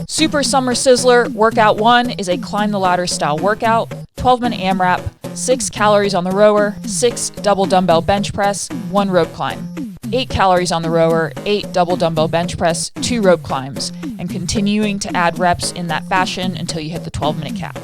Super Summer Sizzler Workout 1 is a climb the ladder style workout, 12-minute AMRAP, 6 calories on the rower, 6 double dumbbell bench press, 1 rope climb. 8 calories on the rower, 8 double dumbbell bench press, 2 rope climbs, and continuing to add reps in that fashion until you hit the 12-minute cap.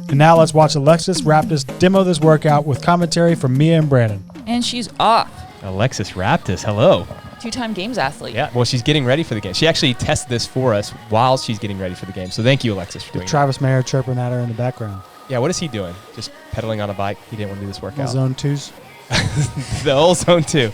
And now let's watch Alexis Raptis demo this workout with commentary from Mia and Brandon. And she's off. Alexis Raptis, hello. 2-time games athlete. Yeah, well, she's getting ready for the game. She actually tested this for us while she's getting ready for the game. So thank you, Alexis, for doing Travis Mayer chirping at her in the background. Yeah, what is he doing? Just pedaling on a bike? He didn't want to do this workout. Zone 2s. The old zone 2.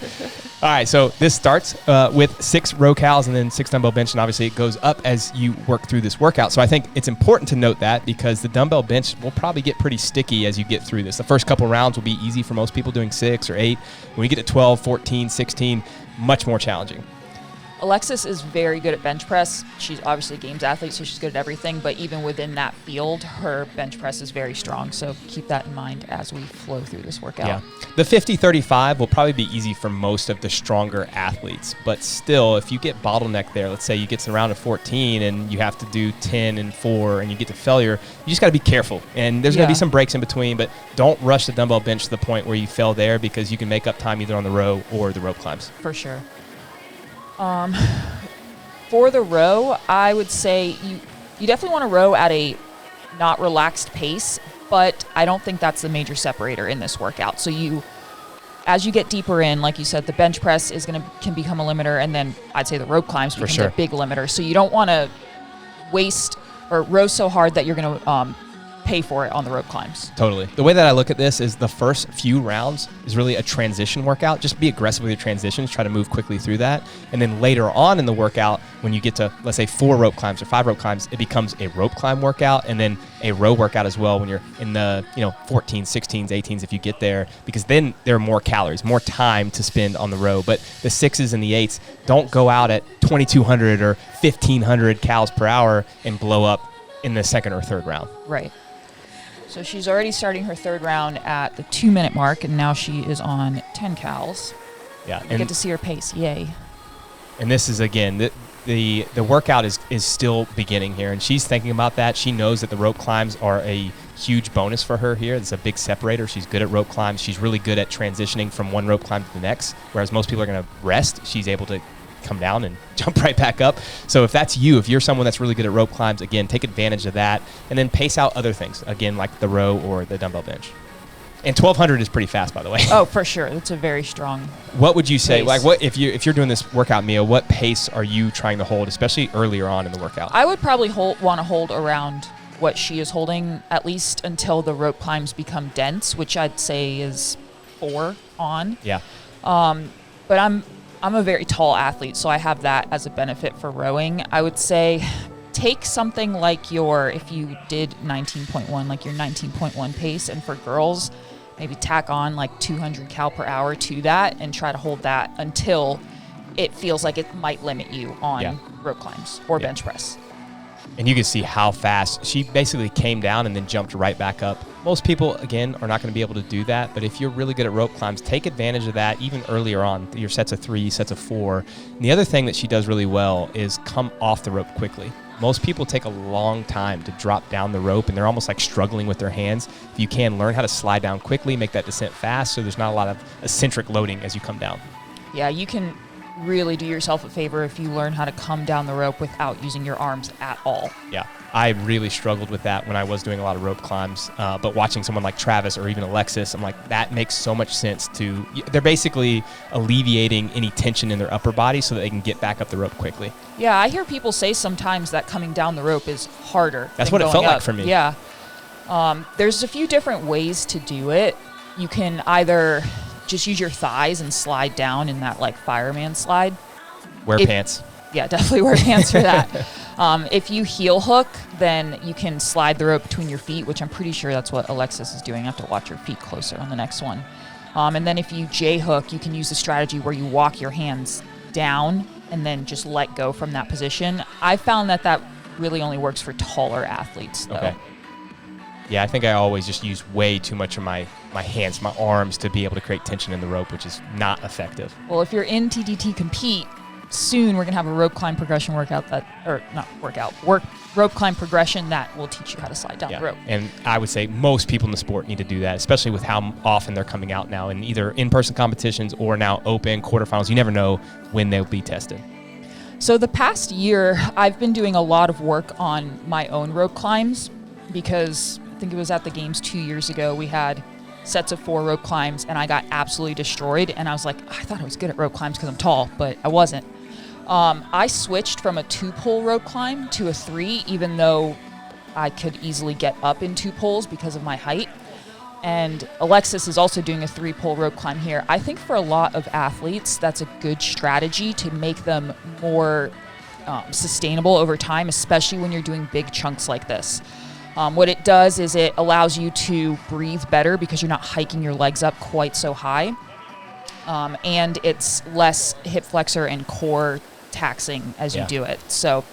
All right, so this starts with 6 row cows and then 6 dumbbell bench, and obviously it goes up as you work through this workout. So I think it's important to note that because the dumbbell bench will probably get pretty sticky as you get through this. The first couple rounds will be easy for most people doing 6 or 8. When you get to 12, 14, 16, much more challenging. Alexis is very good at bench press. She's obviously a games athlete, so she's good at everything, but even within that field, her bench press is very strong. So keep that in mind as we flow through this workout. Yeah. The 50-35 will probably be easy for most of the stronger athletes, but still, if you get bottlenecked there, let's say you get to the round of 14 and you have to do 10 and 4 and you get to failure, you just got to be careful. And there's going to be some breaks in between, but don't rush the dumbbell bench to the point where you fail there because you can make up time either on the row or the rope climbs. For sure. For the row, I would say you definitely want to row at a not relaxed pace, but I don't think that's the major separator in this workout. So as you get deeper in, like you said, the bench press can become a limiter, and then I'd say the rope climbs become a big limiter. So you don't want to waste or row so hard that you're going to pay for it on the rope climbs. Totally. The way that I look at this is the first few rounds is really a transition workout. Just be aggressive with your transitions, try to move quickly through that. And then later on in the workout, when you get to, let's say, 4 rope climbs or 5 rope climbs, it becomes a rope climb workout and then a row workout as well when you're in the 14s, 16s, 18s if you get there, because then there are more calories, more time to spend on the row. But the 6s and the 8s, don't go out at 2,200 or 1,500 calories per hour and blow up in the second or third round. Right. So she's already starting her third round at the 2-minute mark, and now she is on 10 cals. Yeah, and get to see her pace. Yay! And this is again the workout is still beginning here, and she's thinking about that. She knows that the rope climbs are a huge bonus for her here. It's a big separator. She's good at rope climbs. She's really good at transitioning from one rope climb to the next. Whereas most people are going to rest, she's able to come down and jump right back up. So if that's you, if you're someone that's really good at rope climbs, again, take advantage of that and then pace out other things, again, like the row or the dumbbell bench. And 1,200 is pretty fast, by the way. Oh, for sure. It's a very strong What would you say, pace. like what if you're doing this workout, Mia, what pace are you trying to hold, especially earlier on in the workout? I would probably want to hold around what she is holding, at least until the rope climbs become dense, which I'd say is 4 on. Yeah. But I'm a very tall athlete, so I have that as a benefit for rowing. I would say take something like if you did 19.1, like your 19.1 pace, and for girls, maybe tack on like 200 cal per hour to that and try to hold that until it feels like it might limit you on rope climbs or bench press. And you can see how fast she basically came down and then jumped right back up. Most people, again, are not going to be able to do that, but if you're really good at rope climbs, take advantage of that even earlier on, your sets of 3, sets of 4. And the other thing that she does really well is come off the rope quickly. Most people take a long time to drop down the rope, and they're almost like struggling with their hands. If you can, learn how to slide down quickly, make that descent fast, so there's not a lot of eccentric loading as you come down. Yeah, you can really do yourself a favor if you learn how to come down the rope without using your arms at all. Yeah, I really struggled with that when I was doing a lot of rope climbs, but watching someone like Travis or even Alexis, I'm like, that makes so much sense they're basically alleviating any tension in their upper body so that they can get back up the rope quickly. Yeah, I hear people say sometimes that coming down the rope is harder. That's what it felt like for me. Yeah. There's a few different ways to do it. You can either just use your thighs and slide down in that like fireman slide. Wear pants. Yeah, definitely wear pants for that. If you heel hook, then you can slide the rope between your feet, which I'm pretty sure that's what Alexis is doing. I have to watch her feet closer on the next one. And then if you J hook, you can use the strategy where you walk your hands down and then just let go from that position. I found that really only works for taller athletes, though. Okay. Yeah, I think I always just use way too much of my hands, my arms to be able to create tension in the rope, which is not effective. Well, if you're in TTT Compete, soon we're going to have a rope climb progression workout rope climb progression that will teach you how to slide down the rope. And I would say most people in the sport need to do that, especially with how often they're coming out now in either in-person competitions or now open quarterfinals. You never know when they'll be tested. So the past year, I've been doing a lot of work on my own rope climbs because I think it was at the games 2 years ago. We had sets of 4 rope climbs and I got absolutely destroyed. And I was like, I thought I was good at rope climbs because I'm tall, but I wasn't. I switched from a 2-pole rope climb to a 3, even though I could easily get up in 2 poles because of my height. And Alexis is also doing a 3-pole rope climb here. I think for a lot of athletes, that's a good strategy to make them more sustainable over time, especially when you're doing big chunks like this. What it does is it allows you to breathe better because you're not hiking your legs up quite so high. And it's less hip flexor and core taxing as you do it. So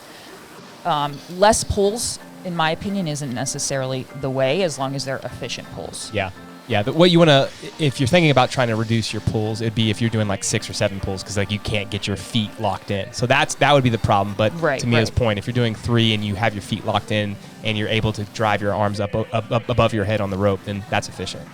less pulls, in my opinion, isn't necessarily the way as long as they're efficient pulls. Yeah. But what you want to, if you're thinking about trying to reduce your pulls, it'd be if you're doing like 6 or 7 pulls because like you can't get your feet locked in. So that would be the problem. But to Mia's point, if you're doing 3 and you have your feet locked in and you're able to drive your arms up above your head on the rope, then that's efficient.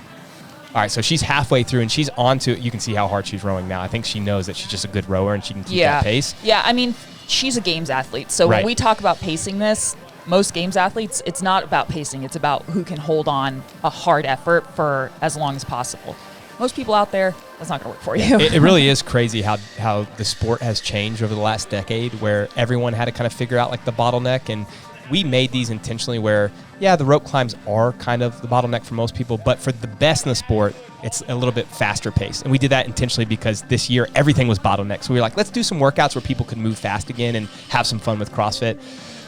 All right, so she's halfway through, and she's on to, you can see how hard she's rowing now. I think she knows that she's just a good rower, and she can keep that pace. Yeah, I mean, she's a games athlete. So when we talk about pacing this, most games athletes, it's not about pacing. It's about who can hold on a hard effort for as long as possible. Most people out there, that's not going to work for you. It really is crazy how the sport has changed over the last decade, where everyone had to kind of figure out like the bottleneck, and we made these intentionally where, the rope climbs are kind of the bottleneck for most people, but for the best in the sport, it's a little bit faster paced. And we did that intentionally because this year everything was bottleneck. So we were like, let's do some workouts where people could move fast again and have some fun with CrossFit.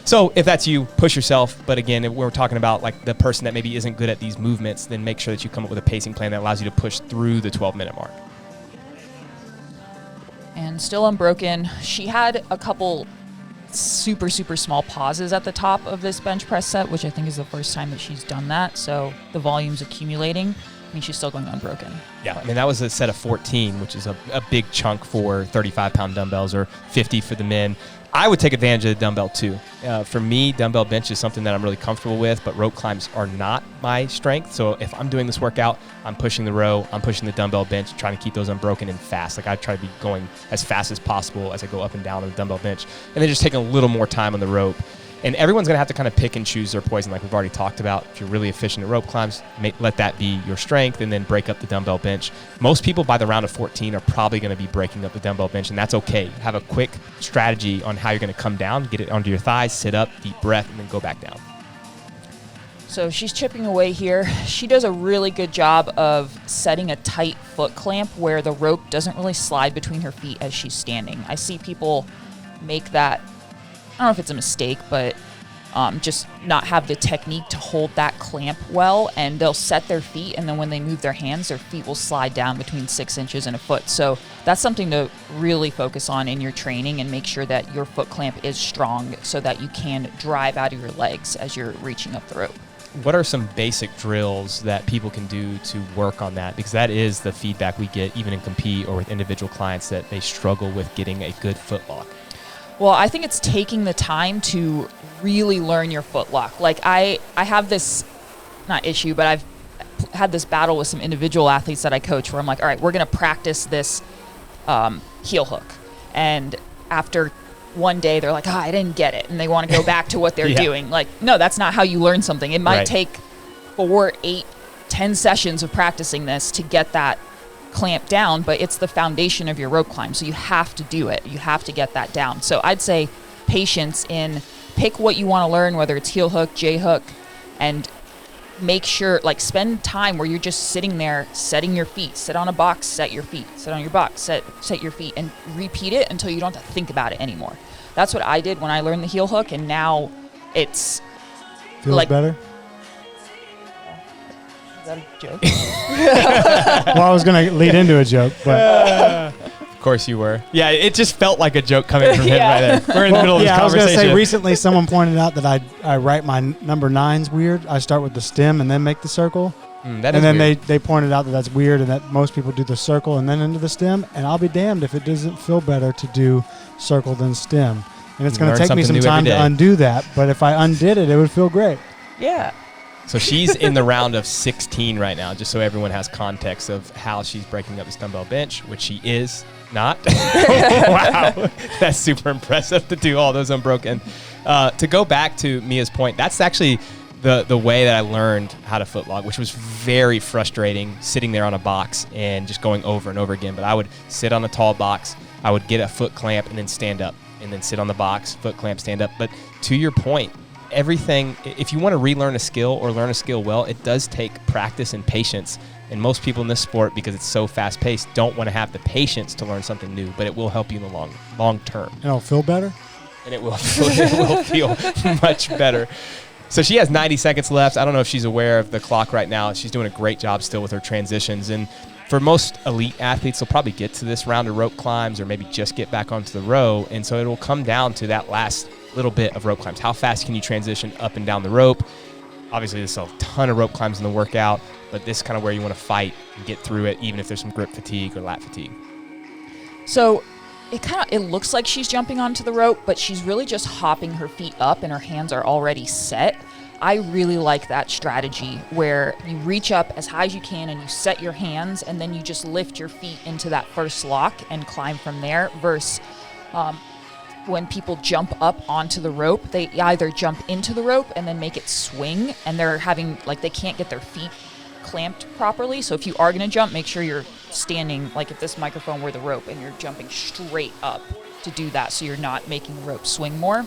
So if that's you, push yourself. But again, if we're talking about like the person that maybe isn't good at these movements, then make sure that you come up with a pacing plan that allows you to push through the 12-minute mark. And still unbroken. She had a couple super small pauses at the top of this bench press set, which I think is the first time that she's done that. So the volume's accumulating. I mean, she's still going unbroken. Yeah, I mean, that was a set of 14, which is a big chunk for 35-pound dumbbells or 50 for the men. I would take advantage of the dumbbell too. For me, dumbbell bench is something that I'm really comfortable with, but rope climbs are not my strength. So if I'm doing this workout, I'm pushing the row, I'm pushing the dumbbell bench, trying to keep those unbroken and fast. Like I try to be going as fast as possible as I go up and down on the dumbbell bench, and then just taking a little more time on the rope. And everyone's going to have to kind of pick and choose their poison like we've already talked about. If you're really efficient at rope climbs, let that be your strength and then break up the dumbbell bench. Most people by the round of 14 are probably going to be breaking up the dumbbell bench, and that's okay. Have a quick strategy on how you're going to come down, get it onto your thighs, sit up, deep breath, and then go back down. So she's chipping away here. She does a really good job of setting a tight foot clamp where the rope doesn't really slide between her feet as she's standing. I see people make that, I don't know if it's a mistake, but just not have the technique to hold that clamp well, and they'll set their feet, and then when they move their hands, their feet will slide down between 6 inches and a foot. So that's something to really focus on in your training and make sure that your foot clamp is strong so that you can drive out of your legs as you're reaching up the rope. What are some basic drills that people can do to work on that? Because that is the feedback we get even in compete or with individual clients, that they struggle with getting a good foot lock. Well, I think it's taking the time to really learn your foot lock. Like I have this, not issue, but I've had this battle with some individual athletes that I coach where I'm like, all right, we're going to practice this heel hook. And after one day, they're like, I didn't get it. And they want to go back to what they're doing. Like, no, that's not how you learn something. It might take 4, 8, 10 sessions of practicing this to get that clamp down, but it's the foundation of your rope climb. So you have to do it. You have to get that down. So I'd say patience in pick what you want to learn, whether it's heel hook, J hook, and make sure, like, spend time where you're just sitting there, setting your feet, sit on a box, set your feet, sit on your box, set your feet, and repeat it until you don't have to think about it anymore. That's what I did when I learned the heel hook, and now it's feels like, better. Is that a joke? Well, I was going to lead into a joke, but Of course you were. Yeah, it just felt like a joke coming from him right there. We're in the middle of this I was going conversation. to say, recently someone pointed out that I write my number 9s weird. I start with the stem and then make the circle. That and is then weird. they pointed out that that's weird and that most people do the circle and then into the stem. And I'll be damned if it doesn't feel better to do circle than stem. And it's going to Learn take me some something new time every to day. undo that. But if I undid it, it would feel great. Yeah. So she's in the round of 16 right now, just so everyone has context of how she's breaking up this dumbbell bench, which she is not. Wow. That's super impressive to do all those unbroken. To go back to Mia's point, that's actually the way that I learned how to foot log, which was very frustrating, sitting there on a box and just going over and over again. But I would sit on a tall box, I would get a foot clamp and then stand up, and then sit on the box, foot clamp, stand up. But to your point, everything, if you want to relearn a skill or learn a skill well, it does take practice and patience. And most people in this sport, because it's so fast-paced, don't want to have the patience to learn something new, but it will help you in the long term. And it'll feel better? And it will feel much better. So she has 90 seconds left. I don't know if she's aware of the clock right now. She's doing a great job still with her transitions. And for most elite athletes, they'll probably get to this round of rope climbs or maybe just get back onto the row. And so it will come down to that last little bit of rope climbs. How fast can you transition up and down the rope? Obviously, there's a ton of rope climbs in the workout, but this is kind of where you want to fight and get through it, even if there's some grip fatigue or lat fatigue. So it looks like she's jumping onto the rope, but she's really just hopping her feet up and her hands are already set. I really like that strategy where you reach up as high as you can and you set your hands and then you just lift your feet into that first lock and climb from there versus when people jump up onto the rope, they either jump into the rope and then make it swing and they're having, like, they can't get their feet clamped properly. So if you are going to jump, make sure you're standing, like if this microphone were the rope, and you're jumping straight up to do that so you're not making the rope swing more.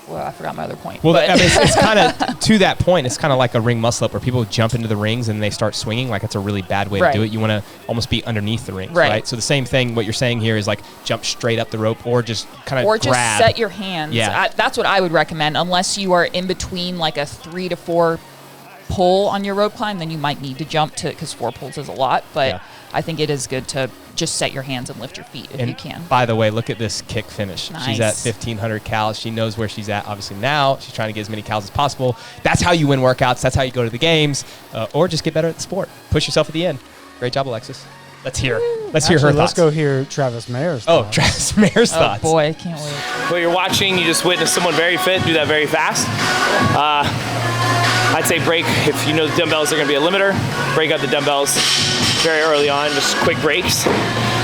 Well, I forgot my other point. Well, I mean, it's kind of, to that point, it's kind of like a ring muscle up where people jump into the rings and they start swinging. Like, it's a really bad way to do it. You want to almost be underneath the rings, right? So the same thing, what you're saying here is like jump straight up the rope or just kind of or grab. just set your hands. Yeah. That's what I would recommend. Unless you are in between like a 3 to 4 pull on your rope climb, then you might need to jump to, because 4 pulls is a lot. But I think it is good to just set your hands and lift your feet if you can. By the way, look at this kick finish. Nice. She's at 1,500 cals. She knows where she's at. Obviously now she's trying to get as many cals as possible. That's how you win workouts. That's how you go to the games, or just get better at the sport. Push yourself at the end. Great job, Alexis. Let's hear her thoughts. Let's go hear Travis Mayer's thoughts. Travis Mayer's thoughts. Oh boy, I can't wait. Well, you're watching, you just witnessed someone very fit do that very fast. I'd say break, if you know the dumbbells are going to be a limiter, break out the dumbbells very early on, just quick breaks.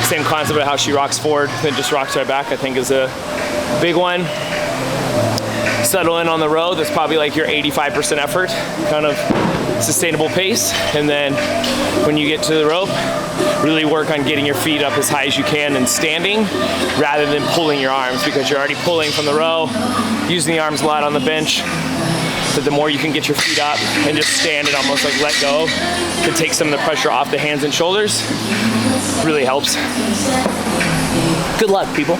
Same concept of how she rocks forward, then just rocks right back, I think is a big one. Settle in on the row, that's probably like your 85% effort, kind of sustainable pace. And then when you get to the rope, really work on getting your feet up as high as you can and standing rather than pulling your arms, because you're already pulling from the row, using the arms a lot on the bench. But the more you can get your feet up and just stand and almost like let go to take some of the pressure off the hands and shoulders, really helps. Good luck, people.